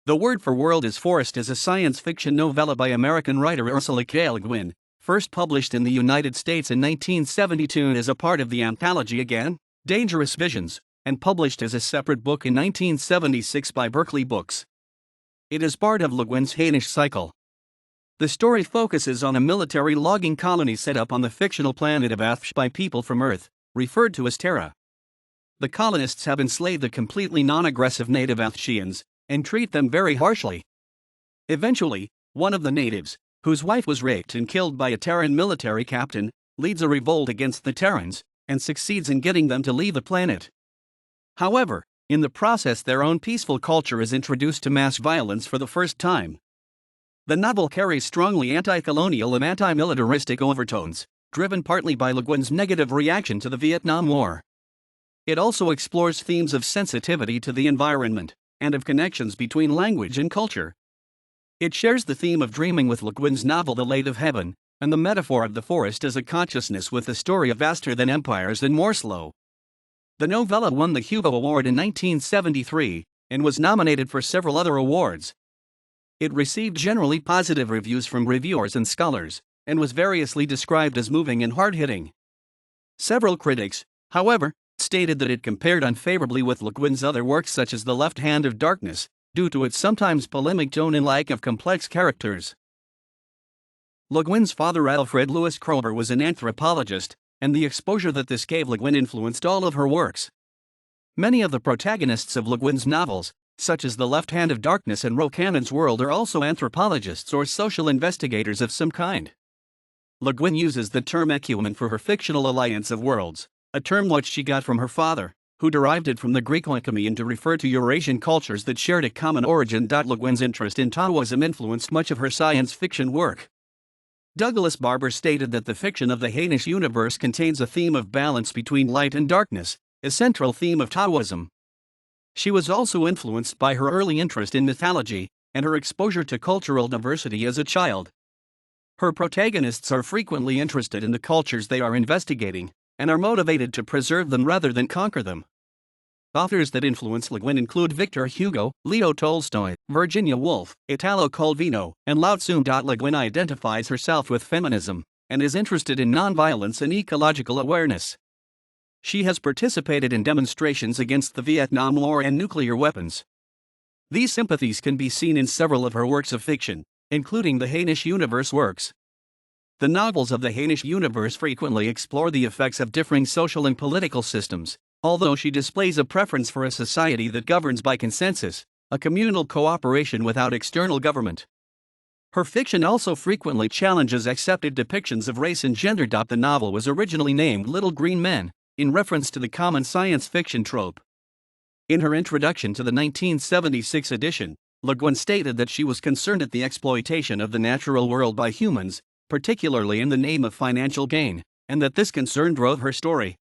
The Word for World is Forest is a science fiction novella by American writer Ursula K. Guin, first published in the United States in 1972 as a part of the anthology Guin, Dangerous Visions, and published as a separate book in 1976 by Berkley Books. It is part of Le Guin's Hainish cycle. The story focuses on a military logging colony set up on the fictional planet of Athsheans by people from Earth, referred to as Terra. The colonists have enslaved the completely non-aggressive native Athsheans and treat them very harshly. Eventually, one of the natives, whose wife was raped and killed by a Terran military captain, leads a revolt against the Terrans and succeeds in getting them to leave the planet. However, in the process their own peaceful culture is introduced to mass violence for the first time. The novel carries strongly anti-colonial and anti-militaristic overtones, driven partly by Le Guin's negative reaction to the Vietnam War. It also explores themes of sensitivity to the environment and of connections between language and culture. It shares the theme of dreaming with Le Guin's novel The Light of Heaven, and the metaphor of the forest as a consciousness with a story of vaster than empires and more slow. The novella won the Hugo Award in 1973, and was nominated for several other awards. It received generally positive reviews from reviewers and scholars, and was variously described as moving and hard-hitting. Several critics, however, stated that it compared unfavorably with Le Guin's other works such as The Left Hand of Darkness, due to its sometimes polemic tone and lack of complex characters. Le Guin's father Alfred Louis Kroeber was an anthropologist, and the exposure that this gave Le Guin influenced all of her works. Many of the protagonists of Le Guin's novels, such as The Left Hand of Darkness and Rokanon's World, are also anthropologists or social investigators of some kind. Le Guin uses the term ecumen for her fictional alliance of worlds, a term which she got from her father, who derived it from the Greek oikoumene to refer to Eurasian cultures that shared a common origin. Le Guin's interest in Taoism influenced much of her science fiction work. Douglas Barber stated that the fiction of the Hainish universe contains a theme of balance between light and darkness, a central theme of Taoism. She was also influenced by her early interest in mythology and her exposure to cultural diversity as a child. Her protagonists are frequently interested in the cultures they are investigating, and are motivated to preserve them rather than conquer them. Authors that influence Le Guin include Victor Hugo, Leo Tolstoy, Virginia Woolf, Italo Calvino, and Lao Tzu. Le Guin identifies herself with feminism and is interested in nonviolence and ecological awareness. She has participated in demonstrations against the Vietnam War and nuclear weapons. These sympathies can be seen in several of her works of fiction, including the Hainish universe works. The novels of the Hainish universe frequently explore the effects of differing social and political systems, although she displays a preference for a society that governs by consensus, a communal cooperation without external government. Her fiction also frequently challenges accepted depictions of race and gender. The novel was originally named Little Green Men, in reference to the common science fiction trope. In her introduction to the 1976 edition, Le Guin stated that she was concerned at the exploitation of the natural world by humans, particularly in the name of financial gain, and that this concern drove her story.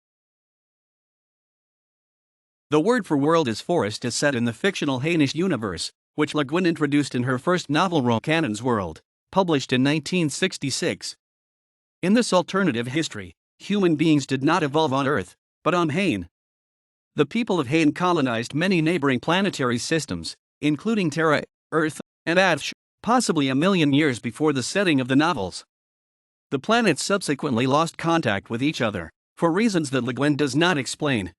The Word for World is Forest is set in the fictional Hainish universe, which Le Guin introduced in her first novel Rokanon's World, published in 1966. In this alternative history, human beings did not evolve on Earth, but on Hain. The people of Hain colonized many neighboring planetary systems, including Terra, Earth, and Athsheans, possibly a million years before the setting of the novels. The planets subsequently lost contact with each other, for reasons that Le Guin does not explain.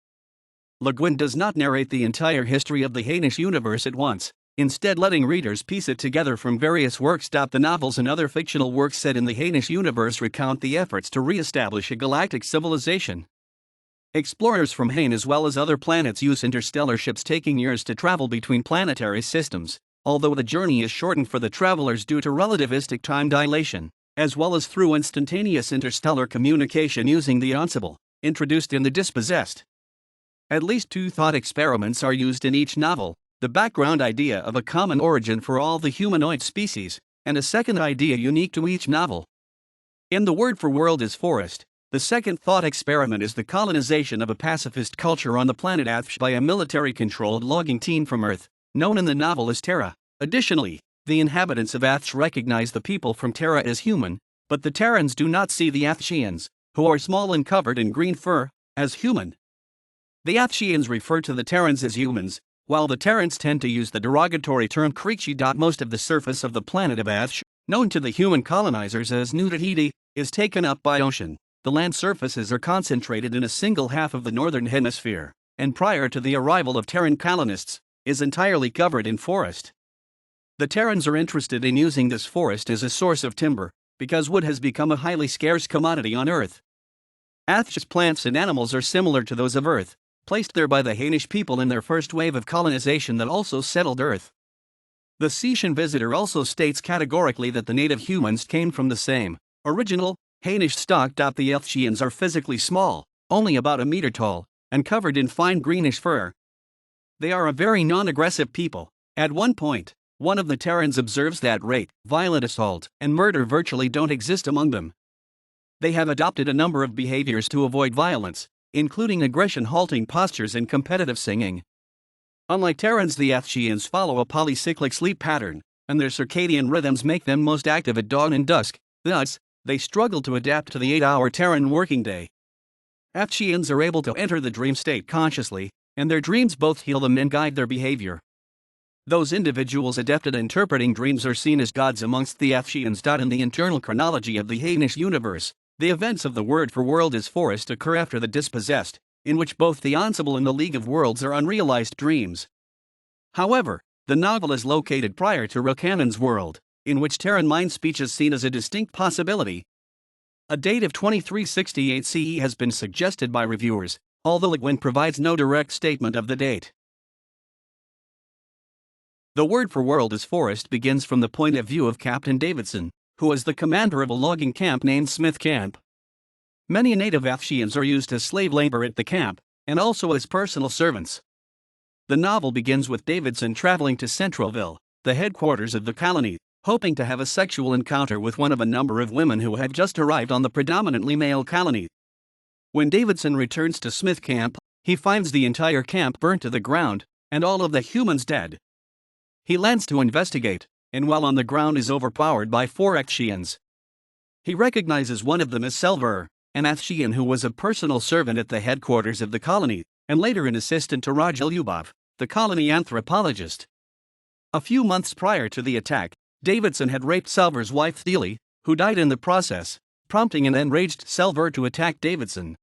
Le Guin does not narrate the entire history of the Hainish universe at once, instead letting readers piece it together from various works. The novels and other fictional works set in the Hainish universe recount the efforts to re-establish a galactic civilization. Explorers from Hain as well as other planets use interstellar ships taking years to travel between planetary systems, although the journey is shortened for the travelers due to relativistic time dilation, as well as through instantaneous interstellar communication using the ensemble, introduced in The Dispossessed. At least two thought experiments are used in each novel, the background idea of a common origin for all the humanoid species, and a second idea unique to each novel. In The Word for World is Forest, the second thought experiment is the colonization of a pacifist culture on the planet Athsheans by a military-controlled logging team from Earth, known in the novel as Terra. Additionally, the inhabitants of Athsheans recognize the people from Terra as human, but the Terrans do not see the Athsheans, who are small and covered in green fur, as human. The Athsheans refer to the Terrans as humans, while the Terrans tend to use the derogatory term Creechy. Most of the surface of the planet of Athsheans, known to the human colonizers as New Tahiti, is taken up by ocean. The land surfaces are concentrated in a single half of the northern hemisphere, and prior to the arrival of Terran colonists, is entirely covered in forest. The Terrans are interested in using this forest as a source of timber, because wood has become a highly scarce commodity on Earth. Athsheans plants and animals are similar to those of Earth, placed there by the Hainish people in their first wave of colonization that also settled Earth. The Setian visitor also states categorically that the native humans came from the same original Hainish stock. The Athsheans are physically small, only about a meter tall, and covered in fine greenish fur. They are a very non-aggressive people. At one point, one of the Terrans observes that rape, violent assault, and murder virtually don't exist among them. They have adopted a number of behaviors to avoid violence, including aggression, halting postures, and competitive singing. Unlike Terrans, the Athsheans follow a polycyclic sleep pattern, and their circadian rhythms make them most active at dawn and dusk. Thus, they struggle to adapt to the 8-hour Terran working day. Athsheans are able to enter the dream state consciously, and their dreams both heal them and guide their behavior. Those individuals adept at interpreting dreams are seen as gods amongst the Athsheans. In the internal chronology of the Hainish universe, the events of the word for world as forest occur after the dispossessed, in which both the Ensemble and the League of Worlds are unrealized dreams. However, the novel is located prior to Rokanan's world, in which Terran mind speech is seen as a distinct possibility. A date of 2368 CE has been suggested by reviewers, although Guin provides no direct statement of the date. The word for world as forest begins from the point of view of Captain Davidson, who was the commander of a logging camp named Smith Camp. Many native Athsheans are used as slave labor at the camp, and also as personal servants. The novel begins with Davidson traveling to Centralville, the headquarters of the colony, hoping to have a sexual encounter with one of a number of women who had just arrived on the predominantly male colony. When Davidson returns to Smith Camp, he finds the entire camp burnt to the ground, and all of the humans dead. He lands to investigate, and while on the ground is overpowered by 4 Athsheans. He recognizes one of them as Selver, an Athshean who was a personal servant at the headquarters of the colony, and later an assistant to Raj Lyubov, the colony anthropologist. A few months prior to the attack, Davidson had raped Selver's wife Thiele, who died in the process, prompting an enraged Selver to attack Davidson.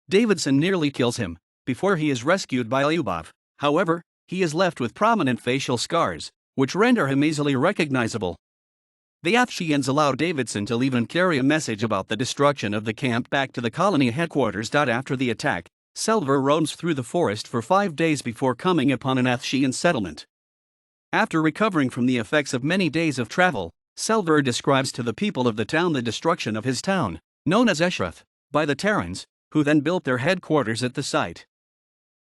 Davidson nearly kills him, before he is rescued by Lyubov. However, he is left with prominent facial scars, which render him easily recognizable. The Athsheans allow Davidson to leave and carry a message about the destruction of the camp back to the colony headquarters. After the attack, Selver roams through the forest for 5 days before coming upon an Athshean settlement. After recovering from the effects of many days of travel, Selver describes to the people of the town the destruction of his town, known as Eshrath, by the Terrans, who then built their headquarters at the site.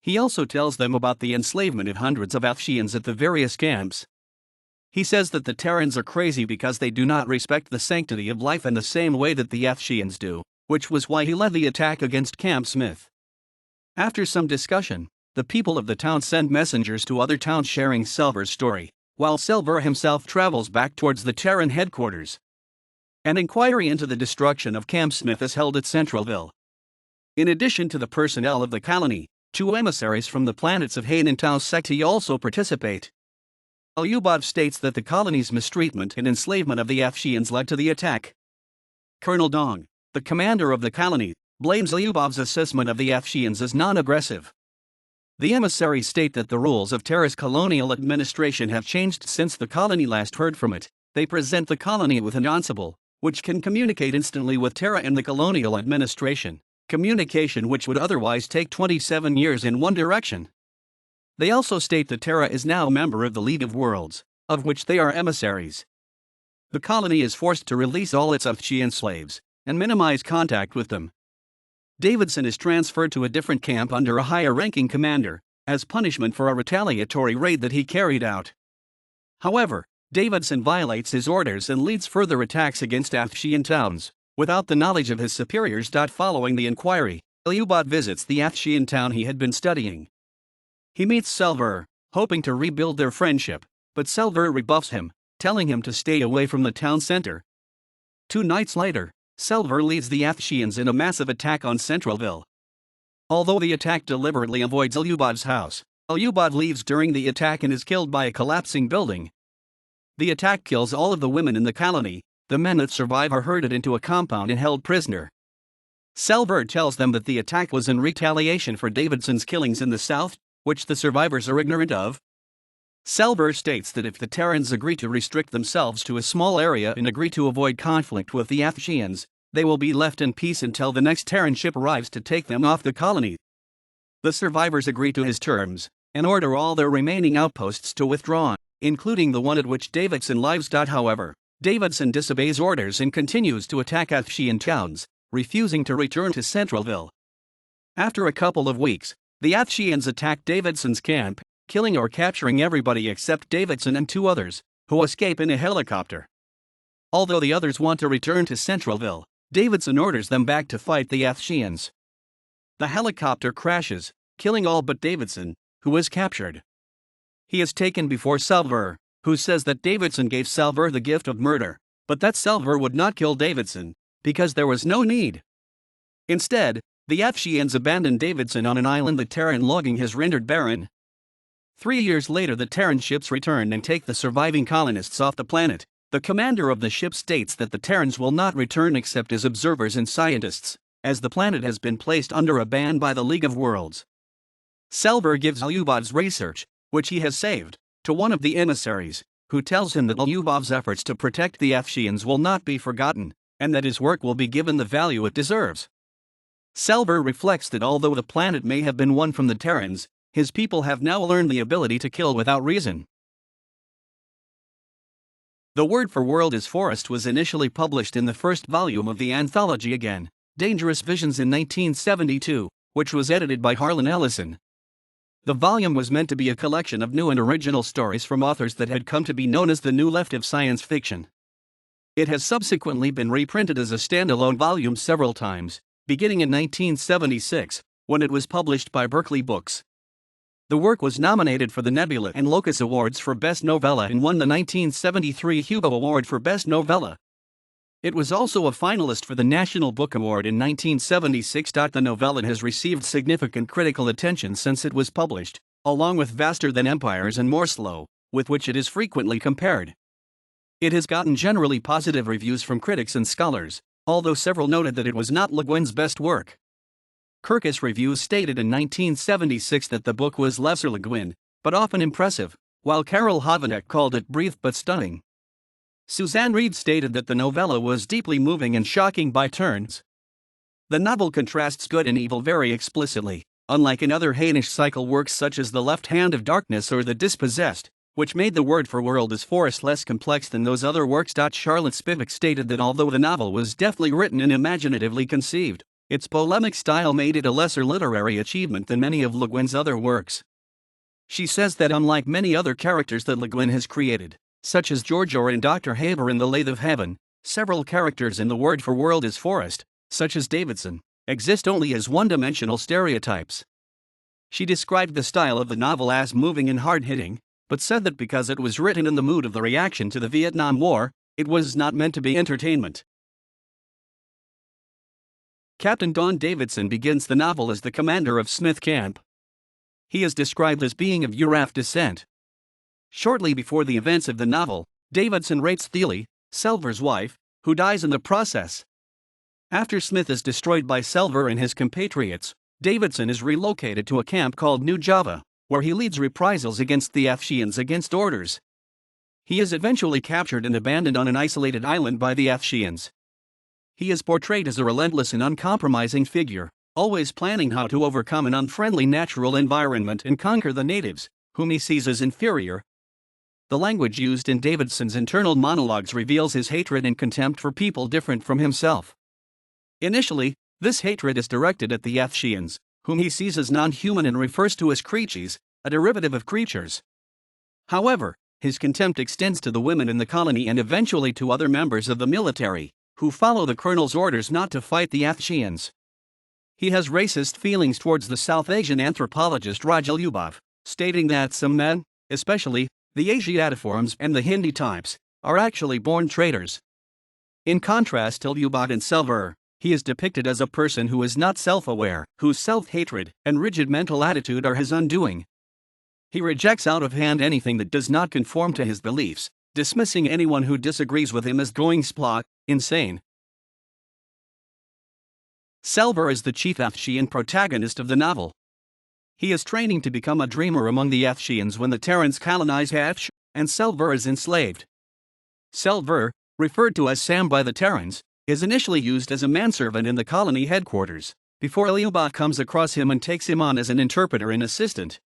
He also tells them about the enslavement of hundreds of Athsheans at the various camps. He says that the Terrans are crazy because they do not respect the sanctity of life in the same way that the Athsheans do, which was why he led the attack against Camp Smith. After some discussion, the people of the town send messengers to other towns sharing Selver's story, while Selver himself travels back towards the Terran headquarters. An inquiry into the destruction of Camp Smith is held at Centralville. In addition to the personnel of the colony, 2 emissaries from the planets of Hain and Tau Sekti also participate. Lyubov states that the colony's mistreatment and enslavement of the Athsheans led to the attack. Colonel Dong, the commander of the colony, blames Lyubov's assessment of the Athsheans as non-aggressive. The emissaries state that the rules of Terra's colonial administration have changed since the colony last heard from it. They present the colony with an ensemble, which can communicate instantly with Terra and the colonial administration, communication which would otherwise take 27 years in one direction. They also state that Terra is now a member of the League of Worlds, of which they are emissaries. The colony is forced to release all its Athshean slaves, and minimize contact with them. Davidson is transferred to a different camp under a higher-ranking commander, as punishment for a retaliatory raid that he carried out. However, Davidson violates his orders and leads further attacks against Athshean towns, without the knowledge of his superiors. Following the inquiry, Lyubov visits the Athshean town he had been studying. He meets Selver, hoping to rebuild their friendship, but Selver rebuffs him, telling him to stay away from the town center. 2 nights later, Selver leads the Athsheans in a massive attack on Centralville. Although the attack deliberately avoids Lyubov's house, Alyubad leaves during the attack and is killed by a collapsing building. The attack kills all of the women in the colony. The men that survive are herded into a compound and held prisoner. Salver tells them that the attack was in retaliation for Davidson's killings in the south, which the survivors are ignorant of. Salver states that if the Terrans agree to restrict themselves to a small area and agree to avoid conflict with the Athsheans, they will be left in peace until the next Terran ship arrives to take them off the colony. The survivors agree to his terms and order all their remaining outposts to withdraw, including the one at which Davidson lives. However, Davidson disobeys orders and continues to attack Athshean towns, refusing to return to Centralville. After a couple of weeks, the Athsheans attack Davidson's camp, killing or capturing everybody except Davidson and 2 others, who escape in a helicopter. Although the others want to return to Centralville, Davidson orders them back to fight the Athsheans. The helicopter crashes, killing all but Davidson, who is captured. He is taken before Salver, who says that Davidson gave Salver the gift of murder, but that Salver would not kill Davidson, because there was no need. Instead, the Athsheans abandoned Davidson on an island the Terran logging has rendered barren. 3 years later, the Terran ships return and take the surviving colonists off the planet. The commander of the ship states that the Terrans will not return except as observers and scientists, as the planet has been placed under a ban by the League of Worlds. Salver gives Alyubad's research, which he has saved, to one of the emissaries, who tells him that Alyubad's efforts to protect the Athsheans will not be forgotten, and that his work will be given the value it deserves. Salver reflects that although the planet may have been won from the Terrans, his people have now learned the ability to kill without reason. The word for world is forest was initially published in the first volume of the anthology Again, Dangerous Visions in 1972, which was edited by Harlan Ellison. The volume was meant to be a collection of new and original stories from authors that had come to be known as the New Left of Science Fiction. It has subsequently been reprinted as a standalone volume several times, beginning in 1976, when it was published by Berkley Books. The work was nominated for the Nebula and Locus Awards for Best Novella and won the 1973 Hugo Award for Best Novella. It was also a finalist for the National Book Award in 1976. The novella has received significant critical attention since it was published, along with Vaster Than Empires and More Slow, with which it is frequently compared. It has gotten generally positive reviews from critics and scholars, although several noted that it was not Le Guin's best work. Kirkus Reviews stated in 1976 that the book was lesser Le Guin, but often impressive, while Karel Hovanek called it brief but stunning. Suzanne Reid stated that the novella was deeply moving and shocking by turns. The novel contrasts good and evil very explicitly, unlike in other Hainish cycle works such as The Left Hand of Darkness or The Dispossessed, which made the word for world as forest less complex than those other works. Charlotte Spivak stated that although the novel was deftly written and imaginatively conceived, its polemic style made it a lesser literary achievement than many of Le Guin's other works. She says that unlike many other characters that Le Guin has created, such as Georgior and Dr. Haber in The Lathe of Heaven, several characters in the word for world is forest, such as Davidson, exist only as one-dimensional stereotypes. She described the style of the novel as moving and hard-hitting, but said that because it was written in the mood of the reaction to the Vietnam War, it was not meant to be entertainment. Captain Don Davidson begins the novel as the commander of Smith Camp. He is described as being of Uraf descent. Shortly before the events of the novel, Davidson rapes Thiele, Salver's wife, who dies in the process. After Smith is destroyed by Salver and his compatriots, Davidson is relocated to a camp called New Java, where he leads reprisals against the Athsheans against orders. He is eventually captured and abandoned on an isolated island by the Athsheans. He is portrayed as a relentless and uncompromising figure, always planning how to overcome an unfriendly natural environment and conquer the natives, whom he sees as inferior. The language used in Davidson's internal monologues reveals his hatred and contempt for people different from himself. Initially, this hatred is directed at the Athsheans, whom he sees as non-human and refers to as creatures, a derivative of creatures. However, his contempt extends to the women in the colony and eventually to other members of the military, who follow the colonel's orders not to fight the Athsheans. He has racist feelings towards the South Asian anthropologist Raj Alyubad, stating that some men, especially the Asiatiforms and the Hindi types, are actually born traitors. In contrast to Alyubad and Salver, he is depicted as a person who is not self-aware, whose self-hatred and rigid mental attitude are his undoing. He rejects out of hand anything that does not conform to his beliefs, dismissing anyone who disagrees with him as going splot, insane. Selvar is the chief Athshean protagonist of the novel. He is training to become a dreamer among the Athsheans when the Terrans colonize Athsh, and Selvar is enslaved. Selvar, referred to as Sam by the Terrans, is initially used as a manservant in the colony headquarters, before Eliubot comes across him and takes him on as an interpreter and assistant.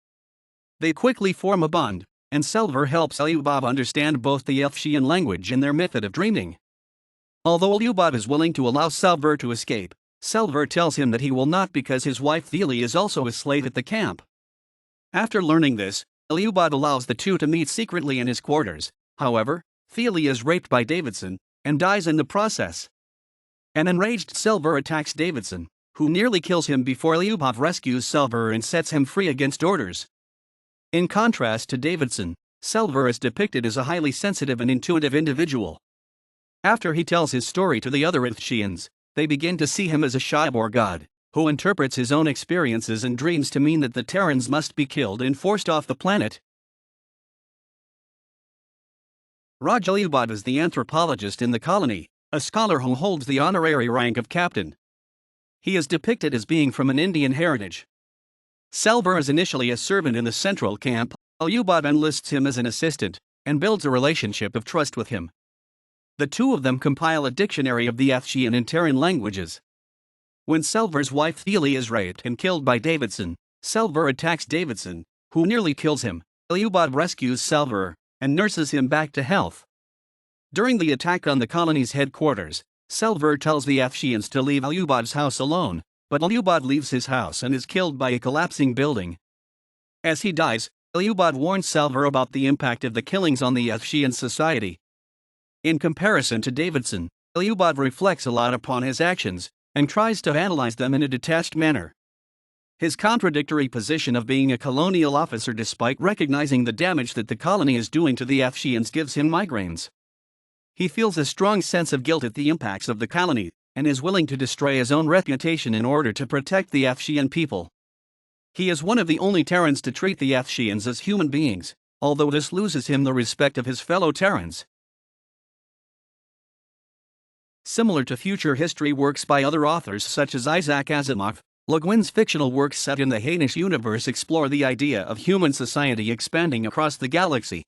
They quickly form a bond, and Selvar helps Eliubot understand both the Athshean language and their method of dreaming. Although Eliubot is willing to allow Selvar to escape, Selvar tells him that he will not because his wife Thele is also a slave at the camp. After learning this, Eliubot allows the two to meet secretly in his quarters. However, Thele is raped by Davidson, and dies in the process. An enraged Selvar attacks Davidson, who nearly kills him before Eliubot rescues Selvar and sets him free against orders. In contrast to Davidson, Selvar is depicted as a highly sensitive and intuitive individual. After he tells his story to the other Athsheans, they begin to see him as a Shybor god, who interprets his own experiences and dreams to mean that the Terrans must be killed and forced off the planet. Raj Eliubot is the anthropologist in the colony, a scholar who holds the honorary rank of captain. He is depicted as being from an Indian heritage. Selvar is initially a servant in the central camp. Eliubot enlists him as an assistant, and builds a relationship of trust with him. The two of them compile a dictionary of the Athshean and Terran languages. When Selvar's wife Thele is raped and killed by Davidson, Selvar attacks Davidson, who nearly kills him. Eliubot rescues Selvar and nurses him back to health. During the attack on the colony's headquarters, Selvar tells the Athsheans to leave Eliubot's house alone, but Eliubot leaves his house and is killed by a collapsing building. As he dies, Eliubot warns Selvar about the impact of the killings on the Athshean society. In comparison to Davidson, Eliubot reflects a lot upon his actions, and tries to analyze them in a detached manner. His contradictory position of being a colonial officer despite recognizing the damage that the colony is doing to the Athsheans gives him migraines. He feels a strong sense of guilt at the impacts of the colony, and is willing to destroy his own reputation in order to protect the Athshean people. He is one of the only Terrans to treat the Athsheans as human beings, although this loses him the respect of his fellow Terrans. Similar to future history works by other authors such as Isaac Asimov, Le Guin's fictional works set in the Hainish universe explore the idea of human society expanding across the galaxy.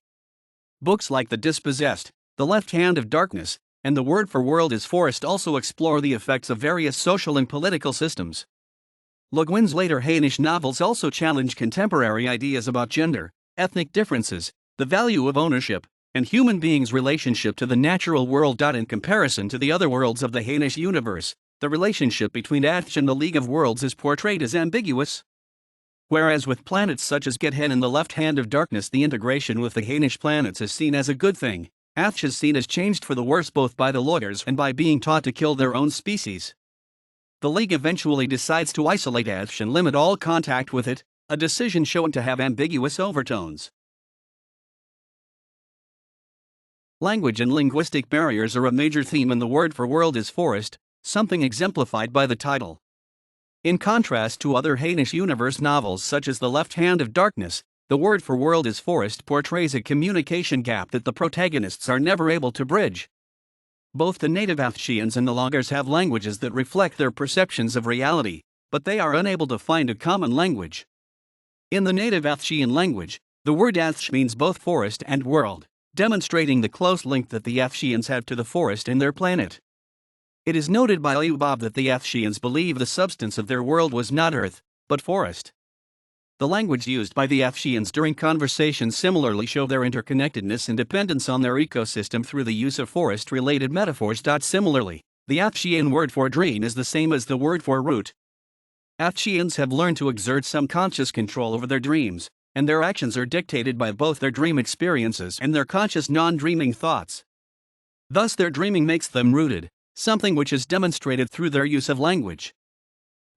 Books like The Dispossessed, The Left Hand of Darkness, and The Word for World is Forest also explore the effects of various social and political systems. Le Guin's later Hainish novels also challenge contemporary ideas about gender, ethnic differences, the value of ownership, and human beings' relationship to the natural world. In comparison to the other worlds of the Hainish universe, the relationship between Athsh and the League of Worlds is portrayed as ambiguous. Whereas with planets such as Guin and the Left Hand of Darkness, the integration with the Hainish planets is seen as a good thing, Athsh is seen as changed for the worse both by the lawyers and by being taught to kill their own species. The League eventually decides to isolate Athsh and limit all contact with it, a decision shown to have ambiguous overtones. Language and linguistic barriers are a major theme in The Word for World is Forest, something exemplified by the title. In contrast to other Hainish universe novels such as The Left Hand of Darkness, The Word for World is Forest portrays a communication gap that the protagonists are never able to bridge. Both the native Athsheans and the loggers have languages that reflect their perceptions of reality, but they are unable to find a common language. In the native Athshean language, the word Athsh means both forest and world, demonstrating the close link that the Athsheans have to the forest and their planet. It is noted by Eliubot that the Athsheans believe the substance of their world was not earth, but forest. The language used by the Athsheans during conversations similarly show their interconnectedness and dependence on their ecosystem through the use of forest-related metaphors. Similarly, the Athshean word for dream is the same as the word for root. Athsheans have learned to exert some conscious control over their dreams, and their actions are dictated by both their dream experiences and their conscious non-dreaming thoughts. Thus their dreaming makes them rooted, something which is demonstrated through their use of language.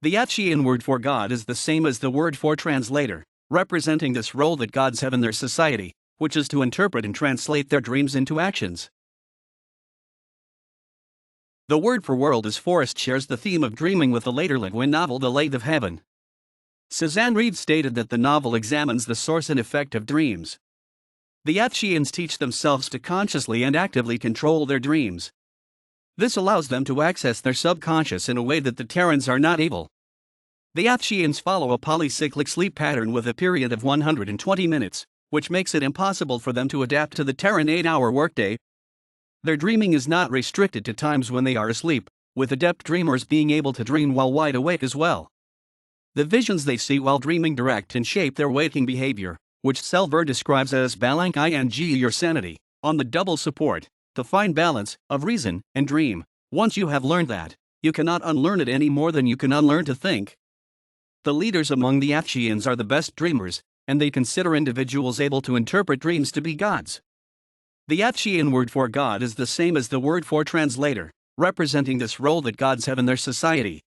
The Athshean word for God is the same as the word for translator, representing this role that gods have in their society, which is to interpret and translate their dreams into actions. The Word for World is Forest shares the theme of dreaming with the later Le Guin novel The Light of Heaven. Suzanne Reid stated that the novel examines the source and effect of dreams. The Athsheans teach themselves to consciously and actively control their dreams. This allows them to access their subconscious in a way that the Terrans are not able. The Athsheans follow a polycyclic sleep pattern with a period of 120 minutes, which makes it impossible for them to adapt to the Terran 8-hour workday. Their dreaming is not restricted to times when they are asleep, with adept dreamers being able to dream while wide awake as well. The visions they see while dreaming direct and shape their waking behavior, which Selver describes as balang ing your sanity, on the double support, the fine balance of reason and dream. Once you have learned that, you cannot unlearn it any more than you can unlearn to think. The leaders among the Athsheans are the best dreamers, and they consider individuals able to interpret dreams to be gods. The Athshean word for God is the same as the word for translator, representing this role that gods have in their society.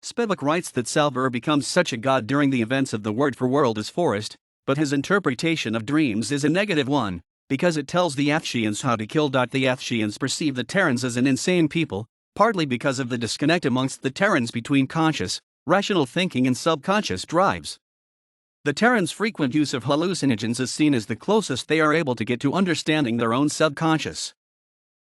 Spivak writes that Selver becomes such a god during the events of the word for world as forest, but his interpretation of dreams is a negative one, because it tells the Athsheans how to kill. The Athsheans perceive the Terrans as an insane people, partly because of the disconnect amongst the Terrans between conscious, rational thinking and subconscious drives. The Terrans' frequent use of hallucinogens is seen as the closest they are able to get to understanding their own subconscious.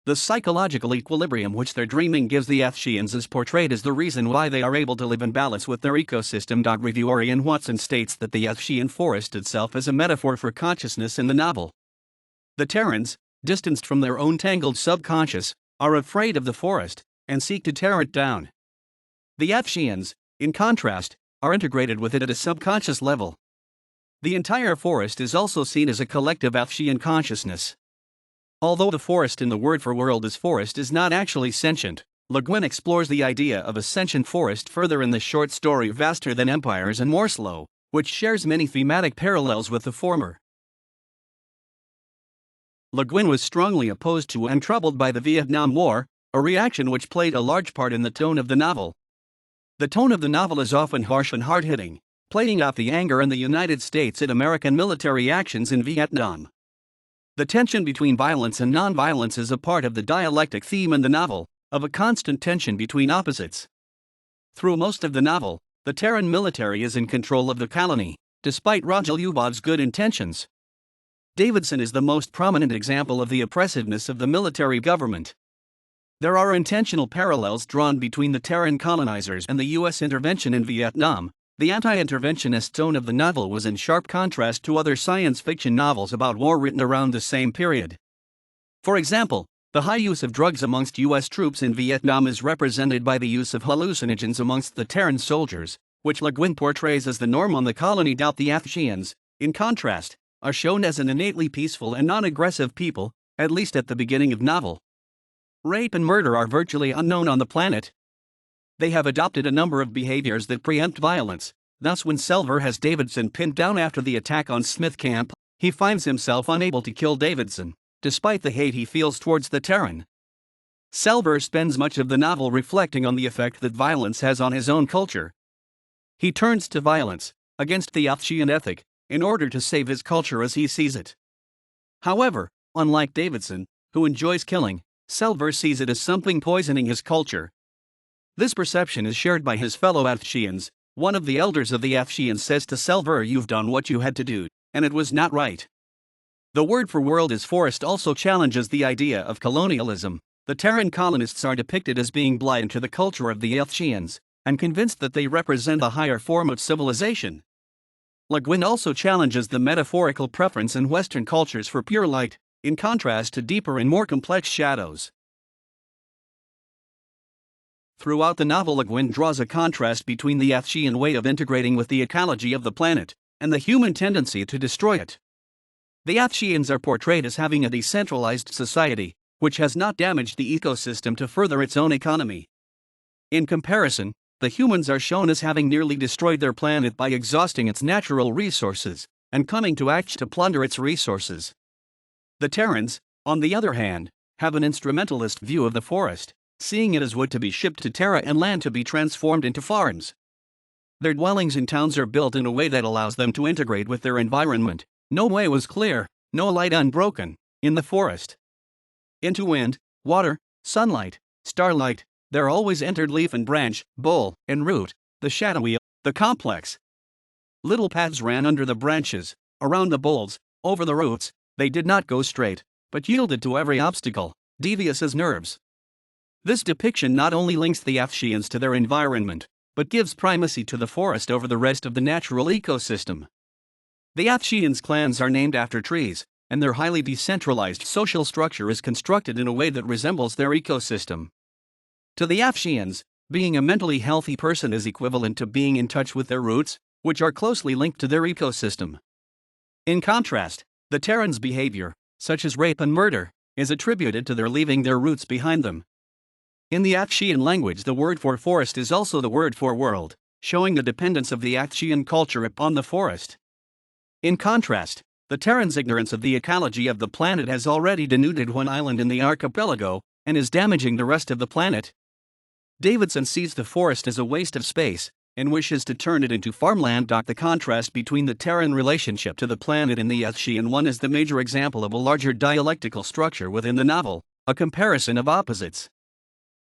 The psychological equilibrium which their dreaming gives the Athsheans is portrayed as the reason why they are able to live in balance with their ecosystem. Reviewer Ian Watson states that the Athshean forest itself is a metaphor for consciousness in the novel. The Terrans, distanced from their own tangled subconscious, are afraid of the forest and seek to tear it down. The Athsheans, in contrast, are integrated with it at a subconscious level. The entire forest is also seen as a collective Athshean consciousness. Although the forest in the word for world is forest is not actually sentient, Guin explores the idea of a sentient forest further in the short story Vaster Than Empires and More Slow, which shares many thematic parallels with the former. Guin was strongly opposed to and troubled by the Vietnam War, a reaction which played a large part in the tone of the novel. The tone of the novel is often harsh and hard-hitting, playing off the anger in the United States at American military actions in Vietnam. The tension between violence and non-violence is a part of the dialectic theme in the novel, of a constant tension between opposites. Through most of the novel, the Terran military is in control of the colony, despite Rajalyubov's good intentions. Davidson is the most prominent example of the oppressiveness of the military government. There are intentional parallels drawn between the Terran colonizers and the U.S. intervention in Vietnam. The anti-interventionist tone of the novel was in sharp contrast to other science fiction novels about war written around the same period. For example, the high use of drugs amongst U.S. troops in Vietnam is represented by the use of hallucinogens amongst the Terran soldiers, which Guin portrays as the norm on the colony. The Athsheans, in contrast, are shown as an innately peaceful and non-aggressive people, at least at the beginning of novel. Rape and murder are virtually unknown on the planet. They have adopted a number of behaviors that preempt violence. Thus, when Selver has Davidson pinned down after the attack on Smith Camp, he finds himself unable to kill Davidson, despite the hate he feels towards the Terran. Selver spends much of the novel reflecting on the effect that violence has on his own culture. He turns to violence, against the Athshean ethic, in order to save his culture as he sees it. However, unlike Davidson, who enjoys killing, Selver sees it as something poisoning his culture. This perception is shared by his fellow Athsheans. One of the elders of the Athsheans says to Selver, "You've done what you had to do, and it was not right." The word for world is forest also challenges the idea of colonialism. The Terran colonists are depicted as being blind to the culture of the Athsheans, and convinced that they represent a higher form of civilization. Guin also challenges the metaphorical preference in Western cultures for pure light, in contrast to deeper and more complex shadows. Throughout the novel, Guin draws a contrast between the Athshean way of integrating with the ecology of the planet, and the human tendency to destroy it. The Athsheans are portrayed as having a decentralized society, which has not damaged the ecosystem to further its own economy. In comparison, the humans are shown as having nearly destroyed their planet by exhausting its natural resources, and coming to act to plunder its resources. The Terrans, on the other hand, have an instrumentalist view of the forest, seeing it as wood to be shipped to Terra and land to be transformed into farms. Their dwellings and towns are built in a way that allows them to integrate with their environment. No way was clear, no light unbroken, in the forest. Into wind, water, sunlight, starlight, there always entered leaf and branch, bole and root, the shadowy, the complex. Little paths ran under the branches, around the boles, over the roots. They did not go straight, but yielded to every obstacle, devious as nerves. This depiction not only links the Athsheans to their environment, but gives primacy to the forest over the rest of the natural ecosystem. The Athsheans clans are named after trees, and their highly decentralized social structure is constructed in a way that resembles their ecosystem. To the Athsheans, being a mentally healthy person is equivalent to being in touch with their roots, which are closely linked to their ecosystem. In contrast, the Terrans' behavior, such as rape and murder, is attributed to their leaving their roots behind them. In the Athshean language, the word for forest is also the word for world, showing the dependence of the Athshean culture upon the forest. In contrast, the Terrans' ignorance of the ecology of the planet has already denuded one island in the archipelago, and is damaging the rest of the planet. Davidson sees the forest as a waste of space, and wishes to turn it into farmland. The contrast between the Terran relationship to the planet and the Athshean one is the major example of a larger dialectical structure within the novel, a comparison of opposites.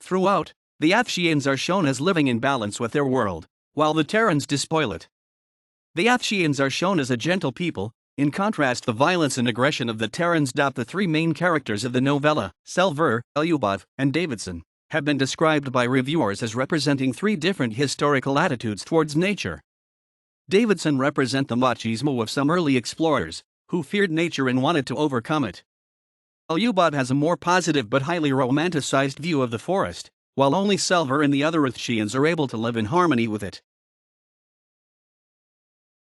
Throughout, the Athsheans are shown as living in balance with their world, while the Terrans despoil it. The Athsheans are shown as a gentle people, in contrast the violence and aggression of the Terrans. The three main characters of the novella, Selver, Eljubov, and Davidson, have been described by reviewers as representing three different historical attitudes towards nature. Davidson represents the machismo of some early explorers, who feared nature and wanted to overcome it. Eljubov has a more positive but highly romanticized view of the forest, while only Selver and the other Athsheans are able to live in harmony with it.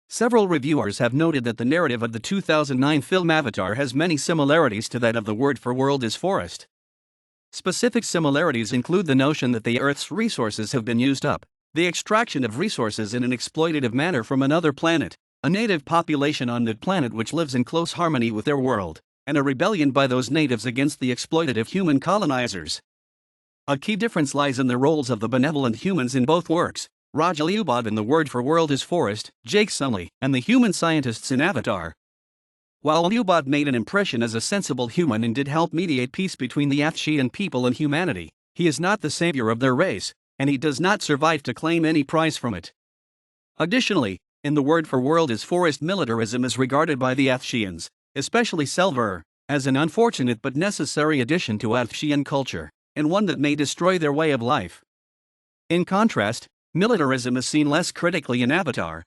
Several reviewers have noted that the narrative of the 2009 film Avatar has many similarities to that of the word for world is forest. Specific similarities include the notion that the Earth's resources have been used up, the extraction of resources in an exploitative manner from another planet, a native population on that planet which lives in close harmony with their world, and a rebellion by those natives against the exploitative human colonizers. A key difference lies in the roles of the benevolent humans in both works. Raj Eljubov in The Word for World is Forest, Jake Sully, and the human scientists in Avatar. While Eljubov made an impression as a sensible human and did help mediate peace between the Athshean people and humanity, he is not the savior of their race, and he does not survive to claim any prize from it. Additionally, in The Word for World is Forest, militarism is regarded by the Athsheans, especially Selver, as an unfortunate but necessary addition to Athshean culture, and one that may destroy their way of life. In contrast, militarism is seen less critically in Avatar.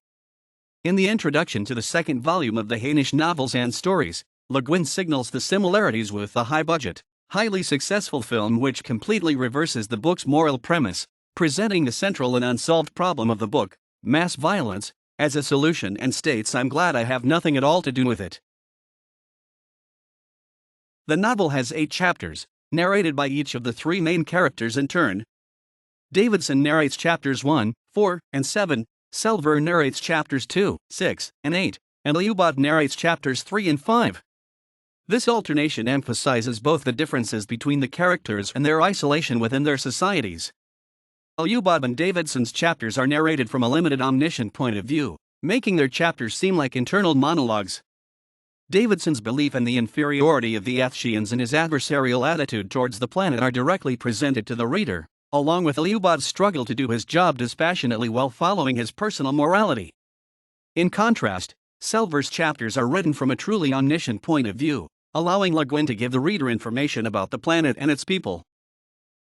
In the introduction to the second volume of the Hainish novels and stories, Le Guin signals the similarities with the high-budget, highly successful film which completely reverses the book's moral premise, presenting the central and unsolved problem of the book, mass violence, as a solution, and states, "I'm glad I have nothing at all to do with it." The novel has 8 chapters, narrated by each of the 3 main characters in turn. Davidson narrates chapters 1, 4, and 7, Selver narrates chapters 2, 6, and 8, and Eljubov narrates chapters 3 and 5. This alternation emphasizes both the differences between the characters and their isolation within their societies. Eljubov and Davidson's chapters are narrated from a limited omniscient point of view, making their chapters seem like internal monologues. Davidson's belief in the inferiority of the Athsheans and his adversarial attitude towards the planet are directly presented to the reader, along with Eljubov's struggle to do his job dispassionately while following his personal morality. In contrast, Selver's chapters are written from a truly omniscient point of view, allowing Le Guin to give the reader information about the planet and its people.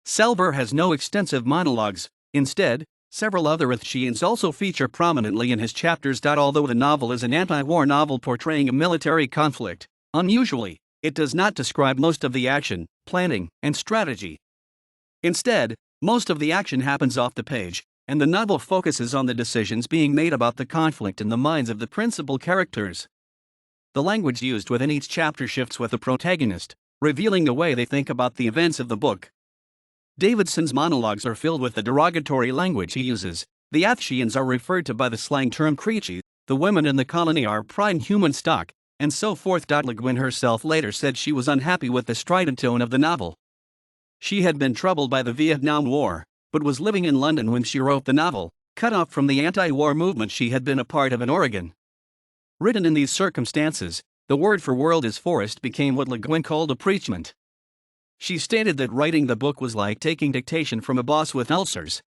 Selver has no extensive monologues. Instead, several other Athsheans also feature prominently in his chapters. Although the novel is an anti-war novel portraying a military conflict, unusually, it does not describe most of the action, planning, and strategy. Instead, most of the action happens off the page, and the novel focuses on the decisions being made about the conflict in the minds of the principal characters. The language used within each chapter shifts with the protagonist, revealing the way they think about the events of the book. Davidson's monologues are filled with the derogatory language he uses. The Athsheans are referred to by the slang term Creechie, the women in the colony are prime human stock, and so forth. Le Guin herself later said she was unhappy with the strident tone of the novel. She had been troubled by the Vietnam War, but was living in London when she wrote the novel. Cut off from the anti-war movement she had been a part of in Oregon. Written in these circumstances, The Word for World is Forest became what Le Guin called a preachment. She stated that writing the book was like taking dictation from a boss with ulcers.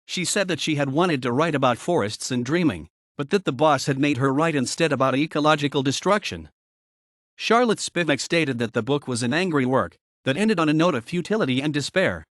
She said that she had wanted to write about forests and dreaming, but that the boss had made her write instead about ecological destruction. Charlotte Spivak stated that the book was an angry work that ended on a note of futility and despair.